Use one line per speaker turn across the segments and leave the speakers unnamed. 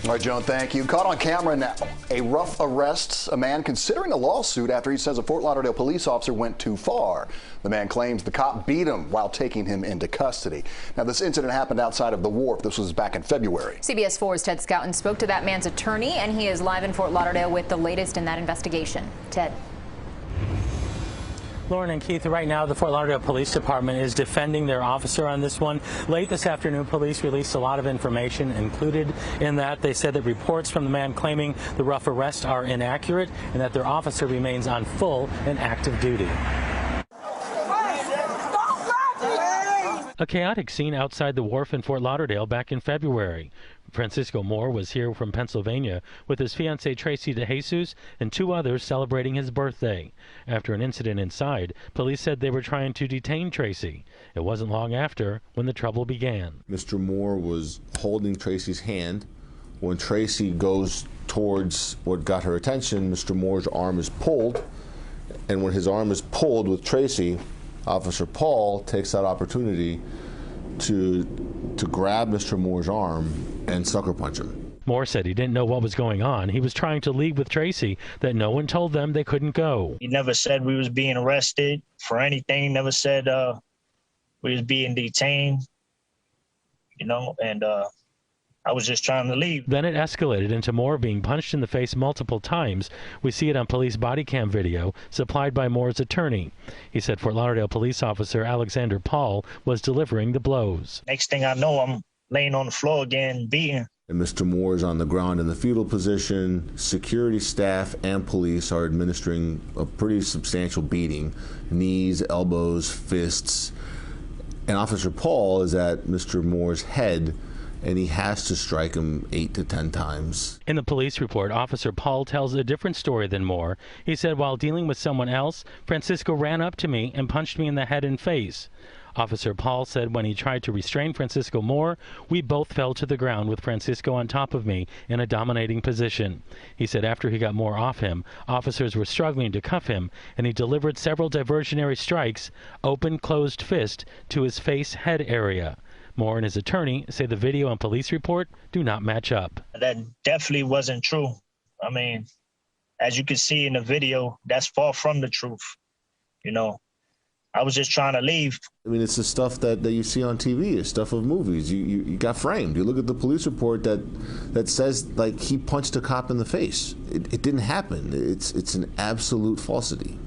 All right, Joan, thank you. Caught on camera now, a rough arrests a man considering a lawsuit after he says a Fort Lauderdale police officer went too far. The man claims the cop beat him while taking him into custody. Now, this incident happened outside of the wharf. This was back in February.
CBS 4's Ted Scouten spoke to that man's attorney, and he is live in Fort Lauderdale with the latest in that investigation. Ted.
Lauren and Keith, right now the Fort Lauderdale Police Department is defending their officer on this one. Late this afternoon, police released a lot of information. Included in that, they said that reports from the man claiming the rough arrest are inaccurate and that their officer remains on full and active duty. A chaotic scene outside the wharf in Fort Lauderdale back in February. Francisco Moore was here from Pennsylvania with his fiancée Tracy DeJesus and two others celebrating his birthday. After an incident inside, police said they were trying to detain Tracy. It wasn't long after when the trouble began.
Mr. Moore was holding Tracy's hand. When Tracy goes towards what got her attention, Mr. Moore's arm is pulled, and when his arm is pulled with Tracy, Officer Paul takes that opportunity to grab Mr. Moore's arm and sucker punch him.
Moore said he didn't know what was going on. He was trying to leave with Tracy, that no one told them they couldn't go.
He never said we was being arrested for anything. Never said we was being detained, and I was just trying to leave.
Then it escalated into Moore being punched in the face multiple times. We see it on police body cam video supplied by Moore's attorney. He said Fort Lauderdale police officer Alexander Paul was delivering the blows.
Next thing I know, I'm laying on the floor again, beaten.
And Mr. Moore is on the ground in the fetal position. Security staff and police are administering a pretty substantial beating. Knees, elbows, fists. And Officer Paul is at Mr. Moore's head, and he has to strike him 8 to 10 times.
In the police report, Officer Paul tells a different story than Moore. He said while dealing with someone else, Francisco ran up to me and punched me in the head and face. Officer Paul said when he tried to restrain Francisco Moore, we both fell to the ground with Francisco on top of me in a dominating position. He said after he got Moore off him, officers were struggling to cuff him, and he delivered several diversionary strikes, open, closed fist, to his face-head area. Moore and his attorney say the video and police report do not match up.
That definitely wasn't true. I mean, as you can see in the video, that's far from the truth. I was just trying to leave.
I mean, it's the stuff that you see on TV. It's stuff of movies. You got framed. You look at the police report that says, like, he punched a cop in the face. It didn't happen. It's an absolute falsity.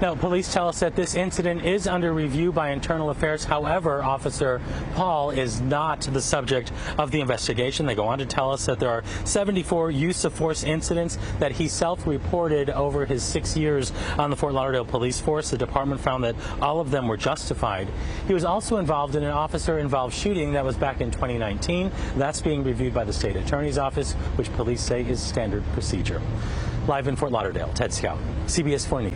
Now, police tell us that this incident is under review by Internal Affairs. However, Officer Paul is not the subject of the investigation. They go on to tell us that there are 74 use of force incidents that he self-reported over his 6 years on the Fort Lauderdale Police Force. The department found that all of them were justified. He was also involved in an officer-involved shooting that was back in 2019. That's being reviewed by the state attorney's office, which police say is standard procedure. Live in Fort Lauderdale, Ted Scouten, CBS 4 News.